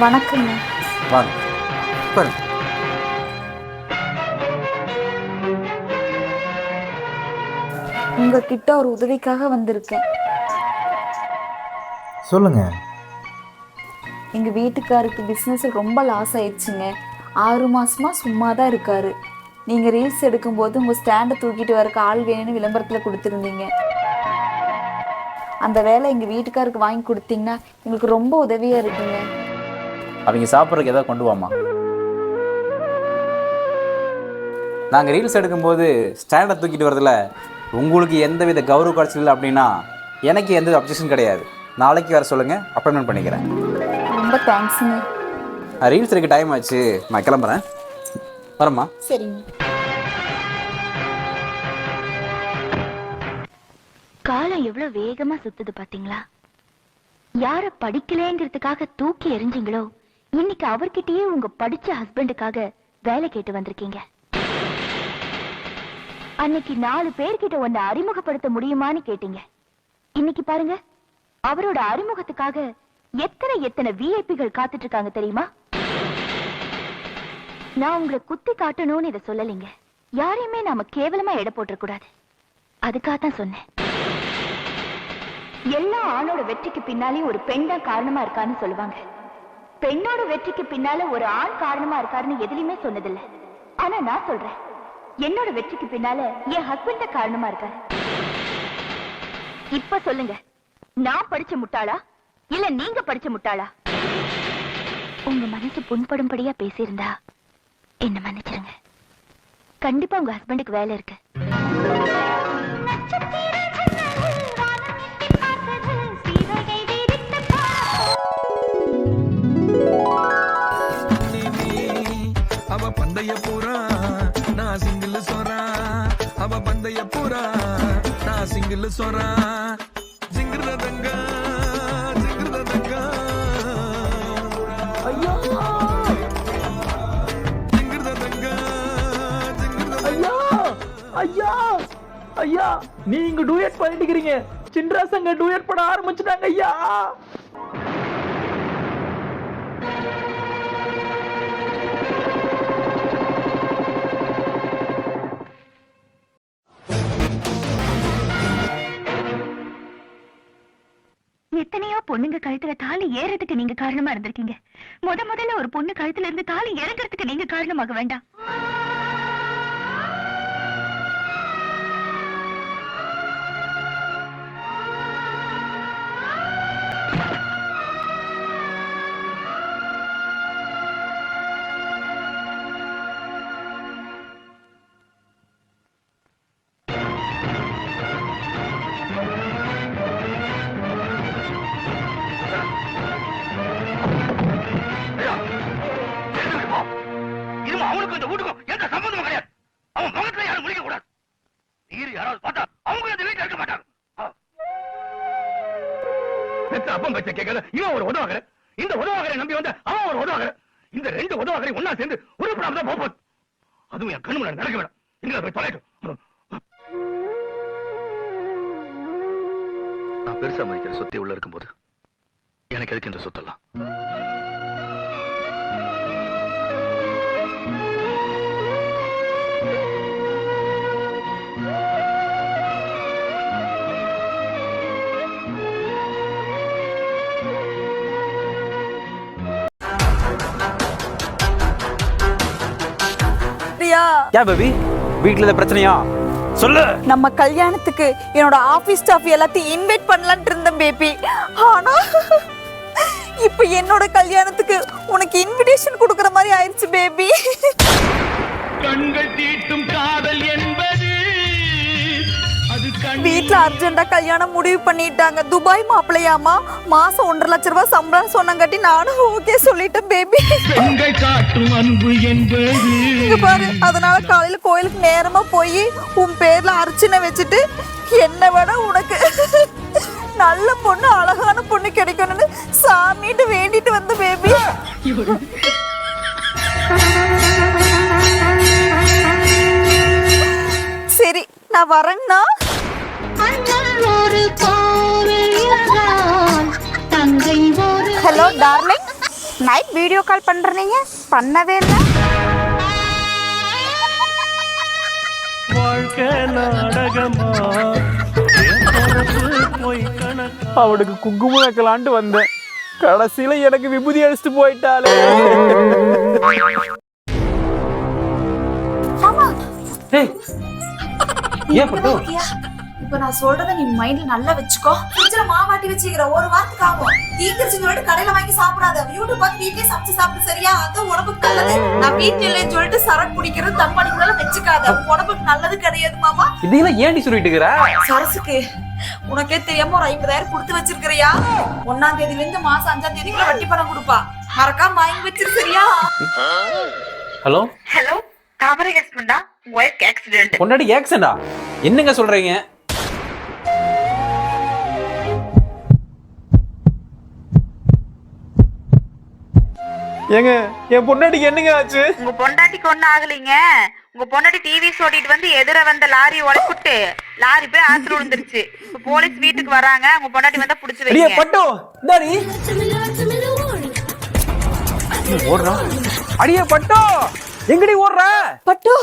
வணக்கங்க. வாங்க உட்காருங்க. உங்ககிட்ட ஒரு உதவிக்காக வந்திருக்கேன். சொல்லுங்க. எங்கள் வீட்டுக்காருக்கு பிஸ்னஸில் ரொம்ப லாஸ் ஆயிடுச்சுங்க. 6 மாசமாக சும்மா தான் இருக்காரு. நீங்கள் ரீல்ஸ் எடுக்கும்போது உங்கள் ஸ்டாண்டை தூக்கிட்டு வரக்கு ஆள் வேணும்னு விளம்பரத்தில் கொடுத்துருந்தீங்க. அந்த வேலை எங்கள் வீட்டுக்காருக்கு வாங்கி கொடுத்தீங்கன்னா எங்களுக்கு ரொம்ப உதவியாக இருக்குங்க. அவங்க சாப்பிட்றதுக்கு எதாவது கொண்டு வாமா. நாங்கள் ரீல்ஸ் எடுக்கும்போது ஸ்டாண்டை தூக்கிட்டு வரதில் உங்களுக்கு எந்தவித கௌரவ குறைச்சல் இல்லை அப்படின்னா எனக்கு எந்த அப்ஜெக்ஷன் கிடையாது. நாளைக்கு வர சொல்லுங்கள், அப்பாயின்மெண்ட் பண்ணிக்கிறேன். ரொம்ப தேங்க்ஸுங்க. ரீல்ஸ் எடுக்க டைம் ஆச்சு, நான் கிளம்புறேன். வரம்மா. சரிங்க. காலம் எவ்வளவு வேகமா சுத்துது பாத்தீங்களா? யார படிக்கலேங்கிறதுக்காக தூக்கி எறிஞ்சிங்களோ இன்னைக்கு அவர்கிட்டயே உங்க படிச்ச ஹஸ்பண்டுக்காக வேலை கேட்டு வந்திருக்கீங்க. அன்னைக்கு 4 பேர்கிட்ட உன்னை அறிமுகப்படுத்த முடியுமான்னு கேட்டீங்க. இன்னைக்கு பாருங்க, அவரோட அறிமுகத்துக்காக எத்தனை விஐபிகள் காத்துட்டு இருக்காங்க தெரியுமா? நான் உங்களை குத்தி காட்டணும்னு இதை சொல்லலைங்க. யாரையுமே நாம கேவலமா எடை போட்டுற கூடாது. அதுக்காகத்தான் சொன்னேன். எல்லா ஆணோட வெற்றிக்கு பின்னாலே ஒரு பெண் தான் காரணமா இருக்கான்னு சொல்லுவாங்க. பெண்ணோட வெற்றிக்கு பின்னால ஒரு ஆண் காரணமா இருக்காருன்னு எதுலையுமே சொன்னதில்லை. ஆனா நான் சொல்றேன், என்னோட வெற்றிக்கு பின்னால என் ஹஸ்பண்ட் தான் காரணமா இருக்காரு. இப்ப சொல்லுங்க, நான் படிச்ச முட்டாளா இல்ல நீங்க படிச்ச முட்டாளா? உங்க மனசு புண்படும்படியா பேசியிருந்தா என்ன மன்னிச்சிருங்க. கண்டிப்பா உங்க ஹஸ்பண்டுக்கு வேலை இருக்கு. அவ பந்தய பூரா நான் சிங்கிள் சொரா. அவ பந்தய பூரா நான் சிங்கிள் சொரா. ஜிங்கிரதங்கா ஜிங்கிரதங்கா ஐயோ ஜிங்கிரதங்கா ஜிங்கிரதங்கா ஐயா ஐயா, நீங்க டூயட் பண்ணிக்கிறீங்க. சின்ராசங்க டூயட் பண்ண ஆரம்பிச்சுட்டாங்க ஐயா. எத்தனையோ பொண்ணுங்க கழுத்துல தாலி ஏறதுக்கு நீங்க காரணமா இருந்திருக்கீங்க. முதல்ல ஒரு பொண்ணு கழுத்துல இருந்து தாலி இறங்குறதுக்கு நீங்க காரணமாக வேண்டாம். அவனுக்கு இந்த வீட்டுக்கும் எந்த சம்பந்தமும் கிடையாது. அவன் முகத்துல யாரும் முடிக்க கூடாது. நீர் யாராவது பார்த்தா அவங்க இந்த வீட்டுல இருக்க மாட்டாங்க. பெத்த அப்பம் பெற்ற கேட்கல இவன் ஒரு உதவாகற. இந்த உதவாகரை நம்பி வந்த அவன் ஒரு உதவாகற. இந்த 2 உதவாகரை ஒன்னா சேர்ந்து உருப்படாம தான் போகுது. அதுவும் என் கண்ணு முன்னாடி நடக்க வேண்டாம். எங்களை போய் தொலைட்டும். நான் பெருசா மதிக்கிற சொத்தை உள்ள இருக்கும்போது எனக்கு எதுக்கு இந்த சொத்தெல்லாம்? யா பேபி, வீட்டில் ஏதாவது பிரச்சனையா சொல்லு. நம்ம கல்யாணத்துக்கு என்னோட ஆபீஸ் ஸ்டாஃப் எல்லாத்தையும் இன்வைட் பண்ணலான்ட்டு இருந்தேன் பேபி. ஆனா இப்ப என்னோட கல்யாணத்துக்கு உனக்கு இன்விடேஷன் கொடுக்கற மாதிரி ஆயிடுச்சு பேபி. கண்கள் தீட்டும் காதல் என்பது வீட்டுல அர்ஜென்டா கல்யாணம் முடிவு பண்ணிட்டாங்க. துபாய் மாப்பிள்ளையாமா, மாசம் 1.5 லட்சம் ரூபாய் சம்பளம் சொன்னங்காட்டி நானும் ஓகே சொல்லிட்டேன் பேபி. பெண்கள் காட்டும் அன்பு என்பது இங்க பாரு, அதனால காலையில கோயிலுக்கு நேரமா போய் உன் பேர்ல அர்ச்சனை வச்சுட்டு என்னை விட உனக்கு நல்ல பொண்ணு அழகான பொண்ணு கிடைக்கணும்னு சாமிட்டு வேண்டிட்டு வந்து பேபி. சரி, நான் வரேன்னா. Hello darling, night video call பண்றீங்க, பண்ணவே இல்லை. அவனுக்கு குங்குமம் வைக்கலான்ட்டு வந்தேன், கடைசியில எனக்கு விபூதி அடிச்சுட்டு போயிட்டாலே. ஆமா, ஏன் பட்டு இப்ப நான் சொல்றத நீ மைண்ட்ல நல்லா வச்சுக்கோ. ஃப்ரிட்ஜ்ல மாவாட்டி வச்சிருக்கிற, ஒரு வாரத்துக்கு ஆகும். தீந்துருச்சுன்னு சொல்லிட்டு கடையில வாங்கி சாப்பிடாத. யூடியூப் பார்த்து வீட்லயே சமைச்சு சாப்பிட்டு, சரியா? அதான் உடம்புக்கு நல்லது. நான் வீட்டுல இல்லைன்னு சொல்லிட்டு சரக்கு குடிக்கிறது தம்பாடிக்கிறத வச்சுக்காத. உடம்புக்கு நல்லது கிடையாது மாமா. இதெல்லாம் ஏன்டி சொல்லிட்டு இருக்கிற? சரசுக்கு உனக்கே தெரியாம ஒரு 50,000 கொடுத்து வச்சிருக்கிறியா? 1ஆம் தேதியில இருந்து மாசம் 5ஆம் தேதிக்குள்ள வட்டி பணம் கொடுப்பா. மறக்காம வாங்கி வச்சிரு, சரியா? ஹலோ ஹலோ, தாமரை ஹஸ்பண்டா? Wife accident. பொண்டாடி ஆக்சிடென்டா? என்னங்க சொல்றீங்க? ஏங்க, என் பொண்டாட்டிக்கு என்னங்க ஆச்சு? உங்க பொண்டாட்டிக்கு ஒண்ணும் ஆகலைங்க. உங்க பொண்டாட்டி டிவி ஓட்டிட்டு வந்து எதிர வந்த லாரி உடைச்சுட்டு லாரி போய் ஆத்துல விழுந்துருச்சு. இப்ப போலீஸ் வீட்டுக்கு வராங்க. உங்க பொண்டாட்டி வந்தா புடிச்சு அடியே வைங்க. பட்டு, இந்தாடி. ஓடுறா. அடியே பட்டு, எங்கடி ஓடுற? பட்டு,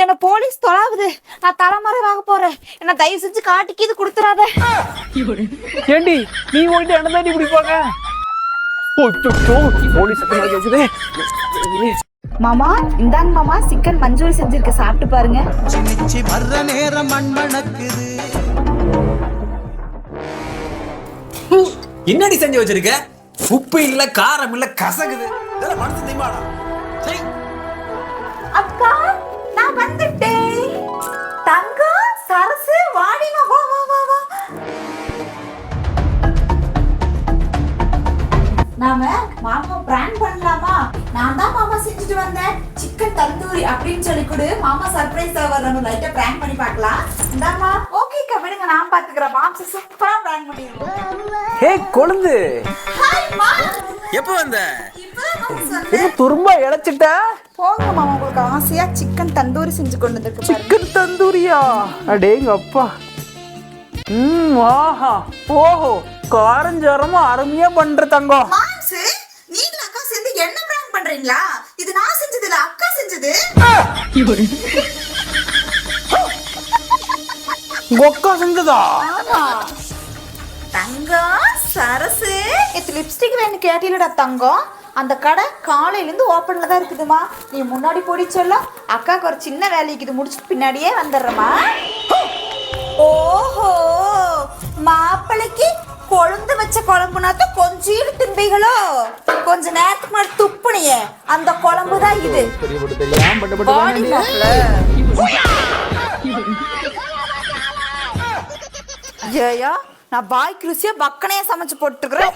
என்ன போலீஸ் தொலாவுது. நான் தலைமறைவாக போறேன். என்ன தயவு செஞ்சு காட்டிக்கு இது கொடுத்துறாத. ஏண்டி நீ ஓடிட்டு என்ன தாண்டி பிடிப்பாங்க? போலீஸ் மாமா, இந்தாங்க மாமா, சிக்கன் மஞ்சூரி செஞ்சிருக்க, சாப்பிட்டு பாருங்க. வர்ற நேரம் மண்மணக்குது. என்னடி செஞ்சு வச்சிருக்க? உப்பு இல்ல, காரம் இல்ல, கசகுது. இதெல்லாம் மனசு தெரியுமாடா? அக்கா, நான் வந்துட்டேன். தங்கம், சரசு, வாடிமா, வா வா வா வா. நாம மாமா பிராங்க் பண்ணலாமா? நான் தான் மாமா செஞ்சுட்டு வந்தேன். சிக்கன் தந்தூரி அப்படின்னு சொல்லி கொடு. மாமா சர்ப்ரைஸ் வர்றாங்க, லைட்டா பிராங்க் பண்ணி பார்க்கலாம். இந்தாமா. ஓகேக்கா, விடுங்க, நான் பாத்துக்கிறேன். மாம்ச சூப்பரா பிராங்க் பண்ணிடுவோம். ஹே கொழுந்து, ஹாய் மா. எப்ப வந்த? இப்பதான் வந்து சொன்னேன். என்ன துரும்பா இழைச்சிட்ட? போங்க மாமா, உங்களுக்கு ஆசையா சிக்கன் தந்தூரி செஞ்சு கொண்டு வந்திருக்கு. சிக்கன் தந்தூரியா? அடேங்க அப்பா. ஆஹா, ஓஹோ, காரஞ்சாரமா அருமையா பண்ற தங்கம். மாம்சு, நீங்க அக்கா சேர்ந்து என்ன பிராங்க் பண்றீங்களா? இது நான் செஞ்சது இல்ல, அக்கா செஞ்சது. கொக்கா செஞ்சதா? ஆமா. தங்கம், சரசு, இது லிப்ஸ்டிக் வேணும் கேட்டிலடா தங்கம். அந்த கடை காலையில இருந்து ஓப்பன்ல தான் இருக்குதுமா. நீ முன்னாடி போடி சொல்ல. அக்காக்கு ஒரு சின்ன வேலைக்கு இது முடிச்சுட்டு பின்னாடியே வந்துடுறமா. ஓஹோ, மாப்பிளைக்கு கொழுந்து வச்ச குழம்புனாத்த கொஞ்சம் திம்பிகளோ? கொஞ்ச நேரத்துக்கு முன்னாடி துப்புனியே, அந்த குழம்பு தான் இது. பாடி மாப்பிள. ஏயா, நான் பாய்க்கு ருசியா பக்கனையா சமைச்சு போட்டுக்கிறேன்.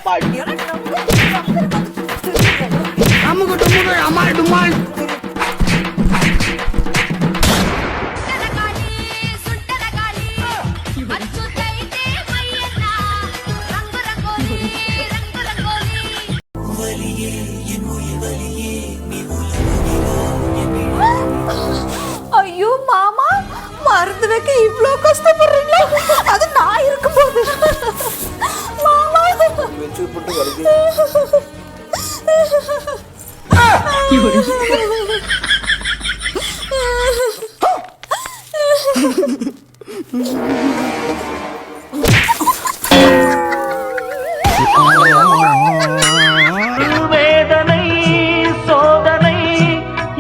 ஐயோ மாமா, மருந்து வைக்க இவ்ளோ கஷ்டப்படுறீங்களா? அது நான் இருக்கும்போது. மாமா வெச்சு போட்டு வலிக்கு. வேதனை சோதனை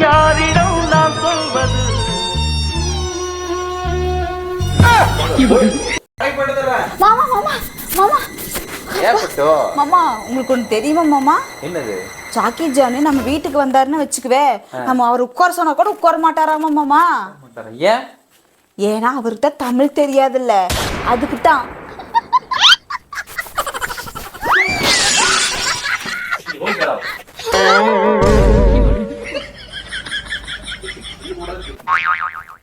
யாரிடம் நான் சொல்வது? மாமா மாமா மாமா ஏப்பட்டோ? மாமா, உங்களுக்கு ஒண்ணு தெரியுமா மாமா? என்னது? ஜாக்கி ஜானு நம்ம வீட்டுக்கு வந்தாருன்னு வச்சுக்குவே, நம்ம அவர் உட்கார சொன்னா கூட உட்கார மாட்டாராமா மாமா. ஏன்? ஏன்னா அவர்கிட்ட தமிழ் தெரியாதுல்ல, அதுக்கு தான்